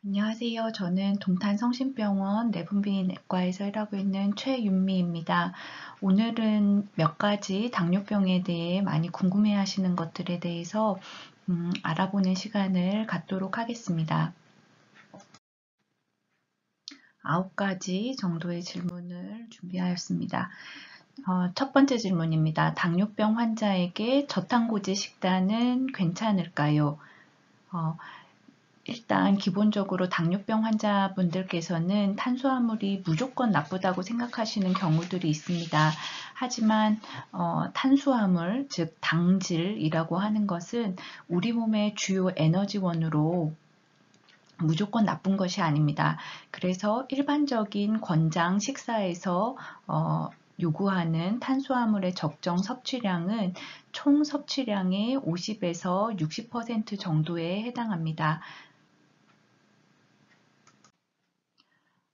안녕하세요. 저는 동탄성심병원 내분비내과에서 일하고 있는 최윤미입니다. 오늘은 몇 가지 당뇨병에 대해 많이 궁금해 하시는 것들에 대해서 알아보는 시간을 갖도록 하겠습니다. 9가지 정도의 질문을 준비하였습니다. 첫 번째 질문입니다. 당뇨병 환자에게 저탄고지 식단은 괜찮을까요? 일단 기본적으로 당뇨병 환자분들께서는 탄수화물이 무조건 나쁘다고 생각하시는 경우들이 있습니다. 하지만 탄수화물, 즉 당질이라고 하는 것은 우리 몸의 주요 에너지원으로 무조건 나쁜 것이 아닙니다. 그래서 일반적인 권장 식사에서 요구하는 탄수화물의 적정 섭취량은 총 섭취량의 50에서 60% 정도에 해당합니다.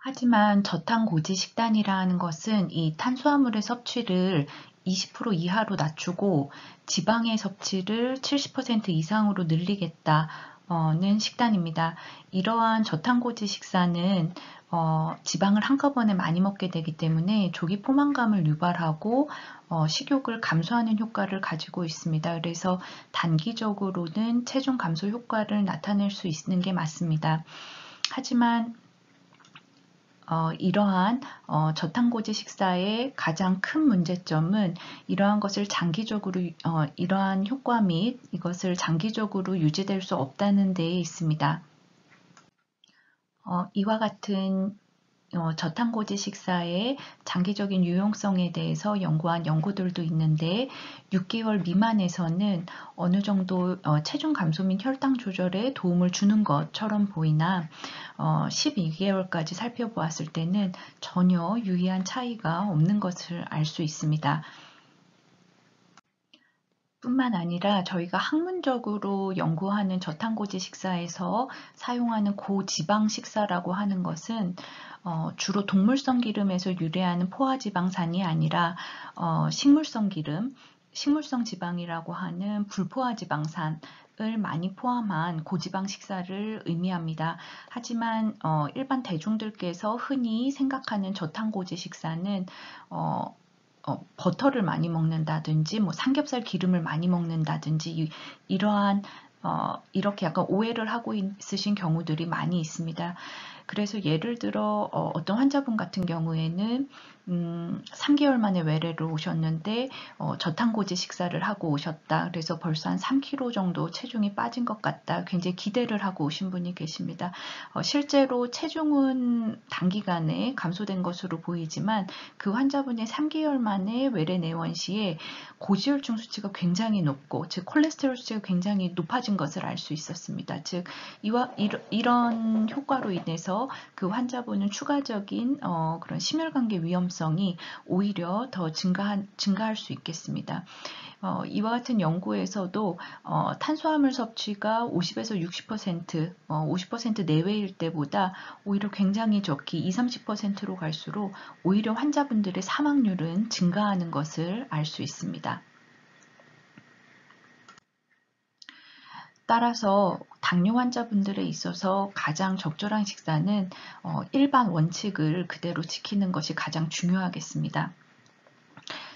하지만 저탄고지 식단이라는 것은 이 탄수화물의 섭취를 20% 이하로 낮추고 지방의 섭취를 70% 이상으로 늘리겠다는 식단입니다. 이러한 저탄고지 식사는 지방을 한꺼번에 많이 먹게 되기 때문에 조기 포만감을 유발하고 식욕을 감소하는 효과를 가지고 있습니다. 그래서 단기적으로는 체중 감소 효과를 나타낼 수 있는 게 맞습니다. 하지만 이러한 저탄고지 식사의 가장 큰 문제점은 이러한 것을 장기적으로 이러한 효과 및 이것을 장기적으로 유지될 수 없다는 데에 있습니다. 이와 같은 저탄고지 식사의 장기적인 유용성에 대해서 연구한 연구들도 있는데 6개월 미만에서는 어느 정도 체중 감소 및 혈당 조절에 도움을 주는 것처럼 보이나 12개월까지 살펴보았을 때는 전혀 유의한 차이가 없는 것을 알 수 있습니다. 뿐만 아니라 저희가 학문적으로 연구하는 저탄고지 식사에서 사용하는 고지방 식사라고 하는 것은 주로 동물성 기름에서 유래하는 포화지방산이 아니라 식물성 기름, 식물성 지방이라고 하는 불포화지방산을 많이 포함한 고지방 식사를 의미합니다. 하지만 일반 대중들께서 흔히 생각하는 저탄고지 식사는 버터를 많이 먹는다든지 뭐 삼겹살 기름을 많이 먹는다든지 이러한 이렇게 약간 오해를 하고 있으신 경우들이 많이 있습니다. 그래서 예를 들어 어떤 환자분 같은 경우에는 3개월 만에 외래를 오셨는데 저탄고지 식사를 하고 오셨다. 그래서 벌써 한 3kg 정도 체중이 빠진 것 같다. 굉장히 기대를 하고 오신 분이 계십니다. 실제로 체중은 단기간에 감소된 것으로 보이지만 그 환자분의 3개월 만에 외래 내원 시에 고지혈증 수치가 굉장히 높고 즉 콜레스테롤 수치가 굉장히 높아진 것을 알 수 있었습니다. 즉 이런 효과로 인해서 그 환자분은 추가적인 그런 심혈관계 위험성이 오히려 더 증가할 수 있겠습니다. 이와 같은 연구에서도 탄수화물 섭취가 50에서 60%, 50% 내외일 때보다 오히려 굉장히 적게 20-30%로 갈수록 오히려 환자분들의 사망률은 증가하는 것을 알 수 있습니다. 따라서 당뇨 환자분들에 있어서 가장 적절한 식사는 일반 원칙을 그대로 지키는 것이 가장 중요하겠습니다.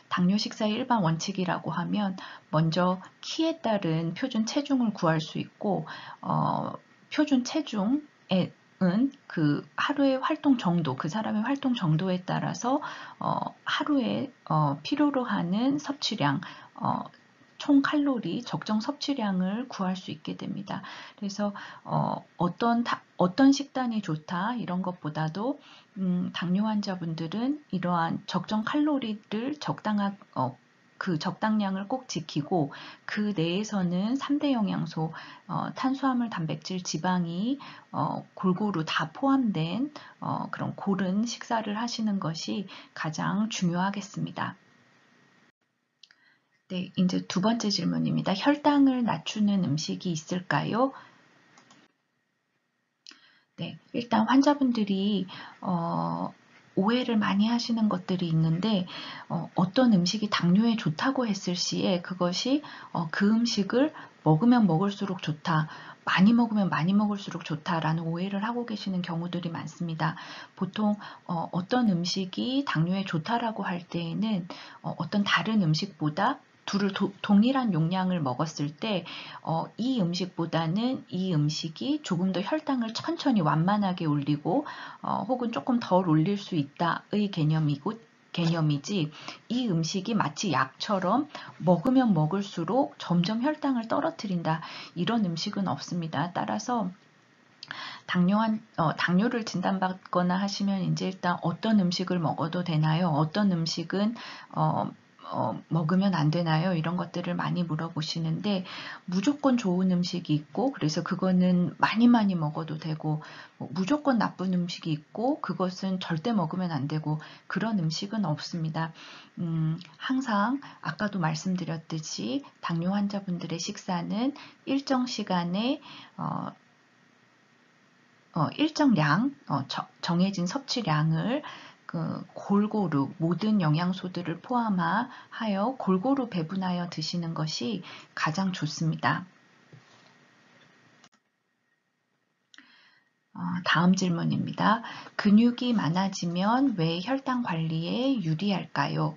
당뇨 식사의 일반 원칙이라고 하면 먼저 키에 따른 표준 체중을 구할 수 있고 표준 체중은 그 하루의 활동 정도, 그 사람의 활동 정도에 따라서 하루에 필요로 하는 섭취량, 총 칼로리 적정 섭취량을 구할 수 있게 됩니다. 그래서 어떤 식단이 좋다 이런 것보다도 당뇨 환자분들은 이러한 적정 칼로리를 그 적당량을 꼭 지키고 그 내에서는 3대 영양소, 탄수화물, 단백질, 지방이 골고루 다 포함된 그런 고른 식사를 하시는 것이 가장 중요하겠습니다. 네, 이제 두 번째 질문입니다. 혈당을 낮추는 음식이 있을까요? 네, 일단 환자분들이 오해를 많이 하시는 것들이 있는데 어떤 음식이 당뇨에 좋다고 했을 시에 그것이 그 음식을 먹으면 먹을수록 좋다, 많이 먹으면 많이 먹을수록 좋다라는 오해를 하고 계시는 경우들이 많습니다. 보통 어떤 음식이 당뇨에 좋다라고 할 때에는 어떤 다른 음식보다 둘을 동일한 용량을 먹었을 때 이 음식보다는 이 음식이 조금 더 혈당을 천천히 완만하게 올리고 혹은 조금 덜 올릴 수 있다의 개념이지, 이 음식이 마치 약처럼 먹으면 먹을수록 점점 혈당을 떨어뜨린다, 이런 음식은 없습니다. 따라서 당뇨를 진단받거나 하시면 이제 일단 어떤 음식을 먹어도 되나요? 어떤 음식은 먹으면 안 되나요? 이런 것들을 많이 물어보시는데, 무조건 좋은 음식이 있고 그래서 그거는 많이 많이 먹어도 되고, 무조건 나쁜 음식이 있고 그것은 절대 먹으면 안 되고, 그런 음식은 없습니다. 항상 아까도 말씀드렸듯이 당뇨 환자분들의 식사는 일정 시간에 일정량, 정해진 섭취량을 골고루 모든 영양소들을 포함하여 골고루 배분하여 드시는 것이 가장 좋습니다. 다음 질문입니다. 근육이 많아지면 왜 혈당 관리에 유리할까요?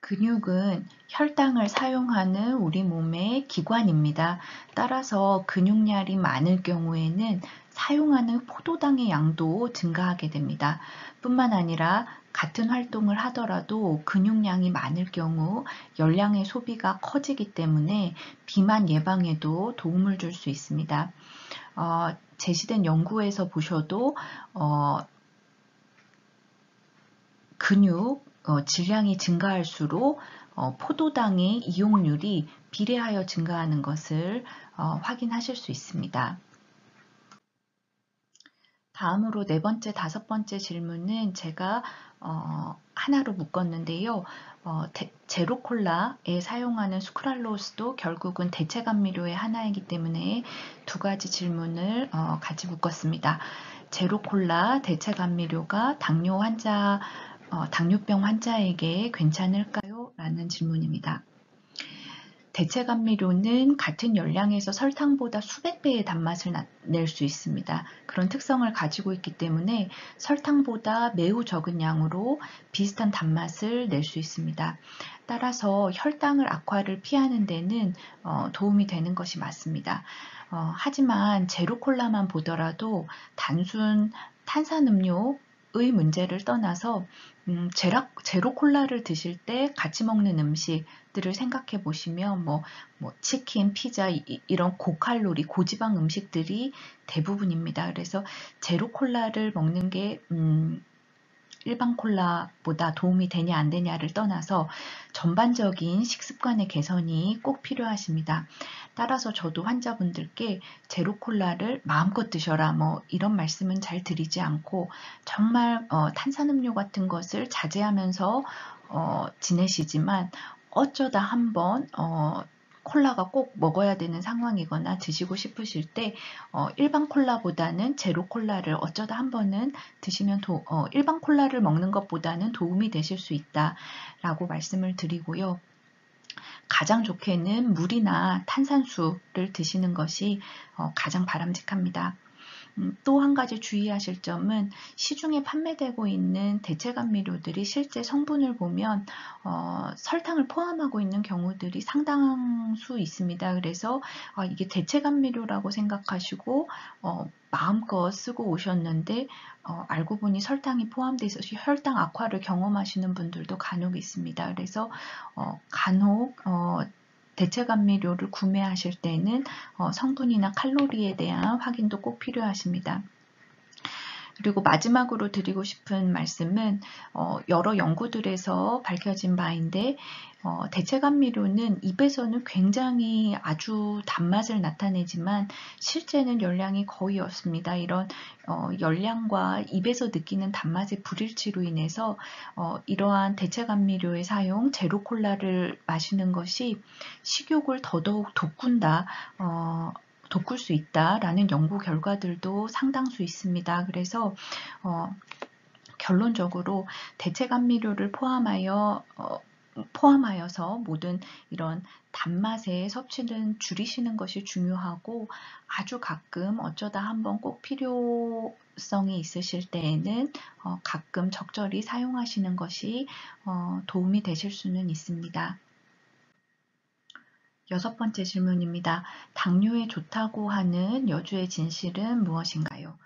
근육은 혈당을 사용하는 우리 몸의 기관입니다. 따라서 근육량이 많을 경우에는 사용하는 포도당의 양도 증가하게 됩니다. 뿐만 아니라 같은 활동을 하더라도 근육량이 많을 경우 열량의 소비가 커지기 때문에 비만 예방에도 도움을 줄 수 있습니다. 제시된 연구에서 보셔도 근육 질량이 증가할수록 포도당의 이용률이 비례하여 증가하는 것을 확인하실 수 있습니다. 다음으로 네 번째, 다섯 번째 질문은 제가 하나로 묶었는데요. 제로콜라에 사용하는 수크랄로스도 결국은 대체 감미료의 하나이기 때문에 두 가지 질문을 같이 묶었습니다. 제로콜라 대체 감미료가 당뇨병 환자에게 괜찮을까요? 라는 질문입니다. 대체 감미료는 같은 열량에서 설탕보다 수백 배의 단맛을 낼 수 있습니다. 그런 특성을 가지고 있기 때문에 설탕보다 매우 적은 양으로 비슷한 단맛을 낼 수 있습니다. 따라서 혈당을 악화를 피하는 데는 도움이 되는 것이 맞습니다. 하지만 제로콜라만 보더라도 단순 탄산음료의 문제를 떠나서 제로콜라를 드실 때 같이 먹는 음식들을 생각해 보시면 뭐 치킨, 피자 이런 고칼로리, 고지방 음식들이 대부분입니다. 그래서 제로콜라를 먹는 게 일반 콜라보다 도움이 되냐 안 되냐를 떠나서 전반적인 식습관의 개선이 꼭 필요하십니다. 따라서 저도 환자분들께 제로콜라를 마음껏 드셔라 이런 말씀은 잘 드리지 않고, 정말 탄산음료 같은 것을 자제하면서 지내시지만 어쩌다 한번 콜라가 꼭 먹어야 되는 상황이거나 드시고 싶으실 때 일반 콜라보다는 제로 콜라를 어쩌다 한 번은 드시면 일반 콜라를 먹는 것보다는 도움이 되실 수 있다라고 말씀을 드리고요. 가장 좋게는 물이나 탄산수를 드시는 것이 가장 바람직합니다. 또 한 가지 주의하실 점은 시중에 판매되고 있는 대체 감미료들이 실제 성분을 보면 설탕을 포함하고 있는 경우들이 상당수 있습니다. 그래서 이게 대체 감미료라고 생각하시고 마음껏 쓰고 오셨는데 알고 보니 설탕이 포함되어 있어서 혈당 악화를 경험하시는 분들도 간혹 있습니다. 그래서 간혹 대체 감미료를 구매하실 때는 성분이나 칼로리에 대한 확인도 꼭 필요하십니다. 그리고 마지막으로 드리고 싶은 말씀은 여러 연구들에서 밝혀진 바인데 대체 감미료는 입에서는 굉장히 아주 단맛을 나타내지만 실제는 열량이 거의 없습니다. 이런 열량과 입에서 느끼는 단맛의 불일치로 인해서 이러한 대체 감미료의 사용, 제로콜라를 마시는 것이 식욕을 더더욱 돋굴 수 있다라는 연구 결과들도 상당수 있습니다. 그래서 결론적으로 대체 감미료를 포함하여 포함하여서 모든 이런 단맛의 섭취는 줄이시는 것이 중요하고, 아주 가끔 어쩌다 한번 꼭 필요성이 있으실 때에는 가끔 적절히 사용하시는 것이 도움이 되실 수는 있습니다. 6번째 질문입니다. 당뇨에 좋다고 하는 여주의 진실은 무엇인가요?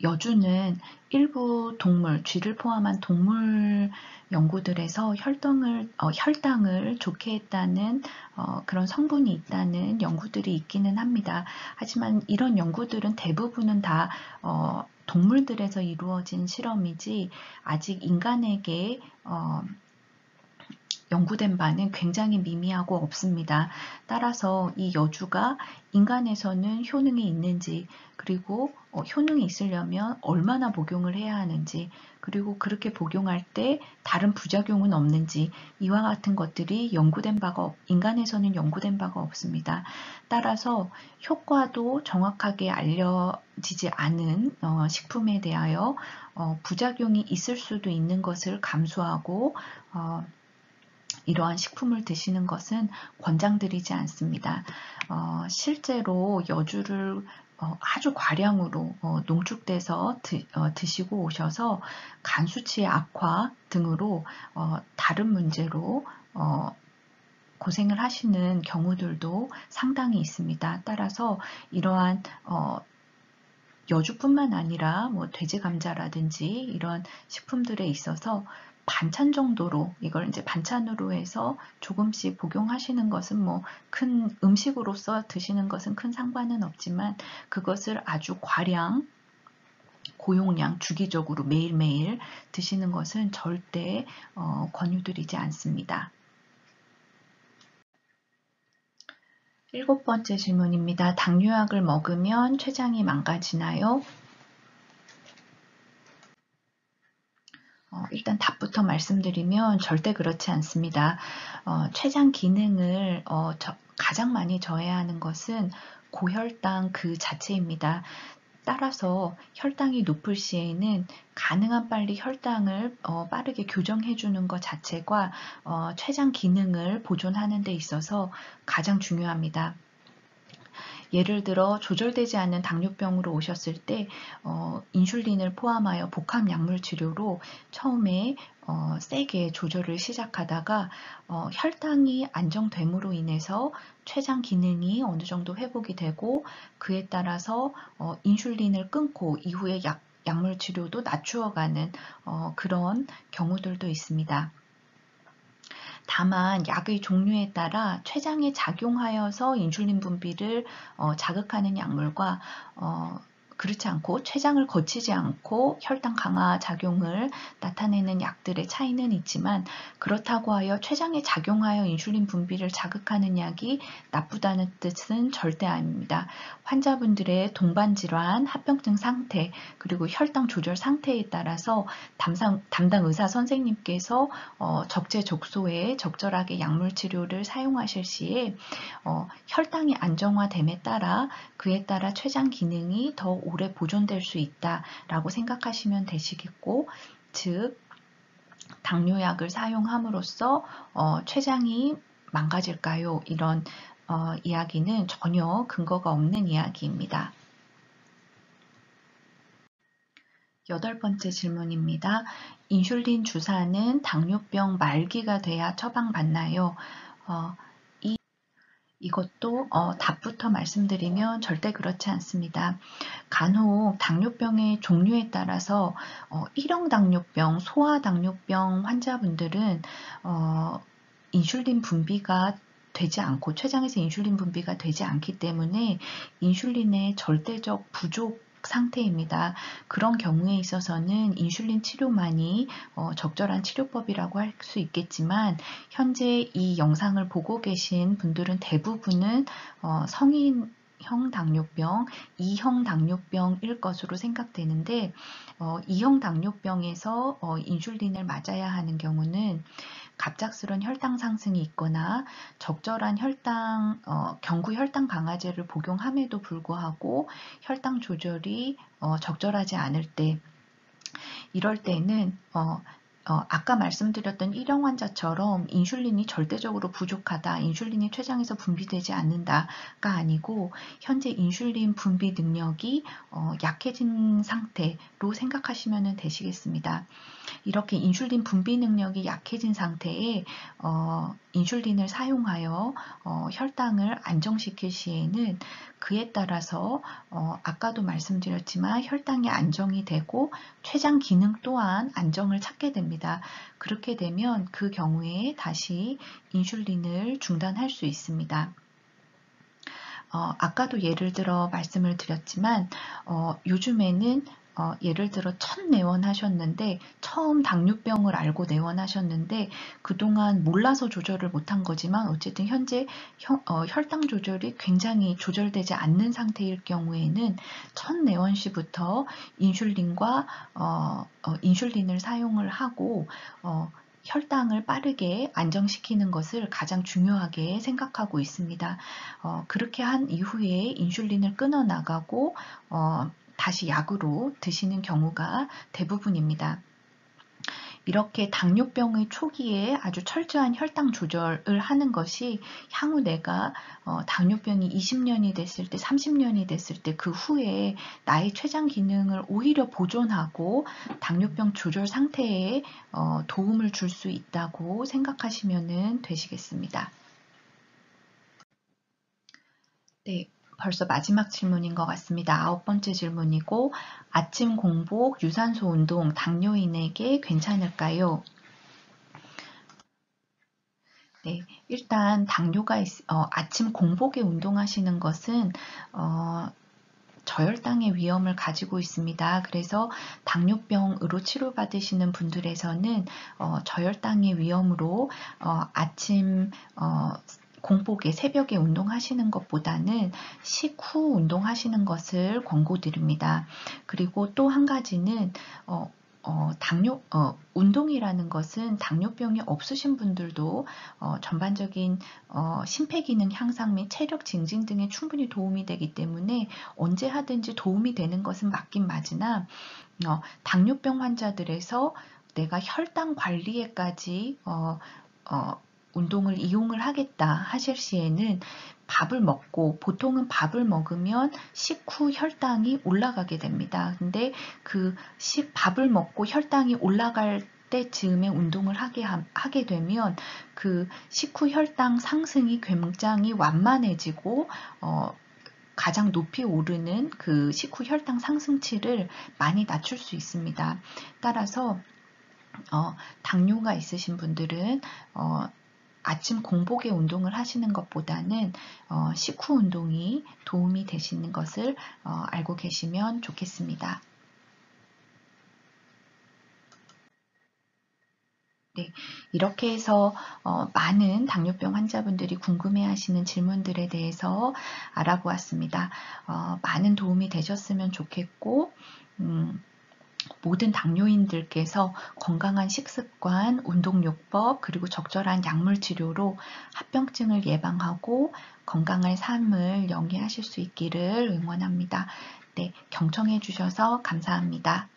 여주는 일부 동물, 쥐를 포함한 동물 연구들에서 혈당을 좋게 했다는 그런 성분이 있다는 연구들이 있기는 합니다. 하지만 이런 연구들은 대부분은 다 동물들에서 이루어진 실험이지 아직 인간에게 연구된 바는 굉장히 미미하고 없습니다. 따라서 이 여주가 인간에서는 효능이 있는지, 그리고 효능이 있으려면 얼마나 복용을 해야 하는지, 그리고 그렇게 복용할 때 다른 부작용은 없는지, 이와 같은 것들이 인간에서는 연구된 바가 없습니다. 따라서 효과도 정확하게 알려지지 않은 식품에 대하여 부작용이 있을 수도 있는 것을 감수하고 이러한 식품을 드시는 것은 권장드리지 않습니다. 실제로 여주를 아주 과량으로 농축돼서 드시고 오셔서 간 수치의 악화 등으로 다른 문제로 고생을 하시는 경우들도 상당히 있습니다. 따라서 이러한 여주뿐만 아니라 돼지 감자라든지 이런 식품들에 있어서 반찬 정도로, 이걸 이제 반찬으로 해서 조금씩 복용하시는 것은 큰 음식으로서 드시는 것은 큰 상관은 없지만, 그것을 아주 과량, 고용량, 주기적으로 매일매일 드시는 것은 절대 권유드리지 않습니다. 7번째 질문입니다. 당뇨약을 먹으면 췌장이 망가지나요? 일단 답부터 말씀드리면 절대 그렇지 않습니다. 췌장 기능을 가장 많이 저해야 하는 것은 고혈당 그 자체입니다. 따라서 혈당이 높을 시에는 가능한 빨리 혈당을 빠르게 교정해 주는 것 자체가 췌장 기능을 보존하는 데 있어서 가장 중요합니다. 예를 들어 조절되지 않는 당뇨병으로 오셨을 때 인슐린을 포함하여 복합 약물 치료로 처음에 세게 조절을 시작하다가 혈당이 안정됨으로 인해서 췌장 기능이 어느 정도 회복이 되고, 그에 따라서 인슐린을 끊고 이후에 약물 치료도 낮추어가는 그런 경우들도 있습니다. 다만 약의 종류에 따라 췌장에 작용하여서 인슐린 분비를 자극하는 약물과 그렇지 않고 췌장을 거치지 않고 혈당 강화 작용을 나타내는 약들의 차이는 있지만, 그렇다고 하여 췌장에 작용하여 인슐린 분비를 자극하는 약이 나쁘다는 뜻은 절대 아닙니다. 환자분들의 동반질환, 합병증 상태, 그리고 혈당 조절 상태에 따라서 담당 의사 선생님께서 적재적소에 적절하게 약물 치료를 사용하실 시에 혈당이 안정화됨에 따라 그에 따라 췌장 기능이 더 오래 보존될 수 있다라고 생각하시면 되시겠고, 즉 당뇨약을 사용함으로써 췌장이 망가질까요? 이런 이야기는 전혀 근거가 없는 이야기입니다. 8번째 질문입니다. 인슐린 주사는 당뇨병 말기가 돼야 처방받나요? 이것도 답부터 말씀드리면 절대 그렇지 않습니다. 간혹 당뇨병의 종류에 따라서 1형 당뇨병, 소아당뇨병 환자분들은 인슐린 분비가 되지 않고 췌장에서 인슐린 분비가 되지 않기 때문에 인슐린의 절대적 부족 상태입니다. 그런 경우에 있어서는 인슐린 치료만이 적절한 치료법이라고 할 수 있겠지만, 현재 이 영상을 보고 계신 분들은 대부분은 성인형 당뇨병, 2형 당뇨병일 것으로 생각되는데, 2형 당뇨병에서 인슐린을 맞아야 하는 경우는 갑작스런 혈당 상승이 있거나 적절한 경구 혈당 강화제를 복용함에도 불구하고 혈당 조절이 적절하지 않을 때, 이럴 때는 아까 말씀드렸던 1형 환자처럼 인슐린이 절대적으로 부족하다, 인슐린이 췌장에서 분비되지 않는다가 아니고 현재 인슐린 분비 능력이 약해진 상태로 생각하시면 되시겠습니다. 이렇게 인슐린 분비 능력이 약해진 상태에 인슐린을 사용하여 혈당을 안정시킬 시에는 그에 따라서 아까도 말씀드렸지만 혈당이 안정이 되고 췌장 기능 또한 안정을 찾게 됩니다. 그렇게 되면 그 경우에 다시 인슐린을 중단할 수 있습니다. 아까도 예를 들어 말씀을 드렸지만 요즘에는 예를 들어 첫 내원하셨는데 처음 당뇨병을 알고 내원하셨는데 그동안 몰라서 조절을 못한 거지만 어쨌든 현재 혈당 조절이 굉장히 조절되지 않는 상태일 경우에는 첫 내원 시부터 인슐린과 인슐린을 사용을 하고 혈당을 빠르게 안정시키는 것을 가장 중요하게 생각하고 있습니다. 그렇게 한 이후에 인슐린을 끊어 나가고 다시 약으로 드시는 경우가 대부분입니다. 이렇게 당뇨병의 초기에 아주 철저한 혈당 조절을 하는 것이 향후 내가 당뇨병이 20년이 됐을 때, 30년이 됐을 때 그 후에 나의 췌장 기능을 오히려 보존하고 당뇨병 조절 상태에 도움을 줄 수 있다고 생각하시면 되시겠습니다. 네. 벌써 마지막 질문인 것 같습니다. 9번째 질문이고 아침 공복, 유산소 운동, 당뇨인에게 괜찮을까요? 네, 일단 당뇨가 아침 공복에 운동하시는 것은 저혈당의 위험을 가지고 있습니다. 그래서 당뇨병으로 치료받으시는 분들에서는 저혈당의 위험으로 아침 공복에 새벽에 운동하시는 것보다는 식후 운동하시는 것을 권고드립니다. 그리고 또 한 가지는 운동이라는 것은 당뇨병이 없으신 분들도 전반적인 심폐기능 향상 및 체력 증진 등에 충분히 도움이 되기 때문에 언제 하든지 도움이 되는 것은 맞긴 맞으나 당뇨병 환자들에서 내가 혈당 관리에까지 운동을 이용을 하겠다 하실 시에는 밥을 먹고 보통은 밥을 먹으면 식후 혈당이 올라가게 됩니다. 근데 밥을 먹고 혈당이 올라갈 때쯤에 운동을 하게 되면 그 식후 혈당 상승이 굉장히 완만해지고 가장 높이 오르는 그 식후 혈당 상승치를 많이 낮출 수 있습니다. 따라서 당뇨가 있으신 분들은 아침 공복에 운동을 하시는 것보다는 식후 운동이 도움이 되시는 것을 알고 계시면 좋겠습니다. 네, 이렇게 해서 많은 당뇨병 환자분들이 궁금해하시는 질문들에 대해서 알아보았습니다. 많은 도움이 되셨으면 좋겠고 모든 당뇨인들께서 건강한 식습관, 운동요법, 그리고 적절한 약물 치료로 합병증을 예방하고 건강한 삶을 영위하실 수 있기를 응원합니다. 네, 경청해 주셔서 감사합니다.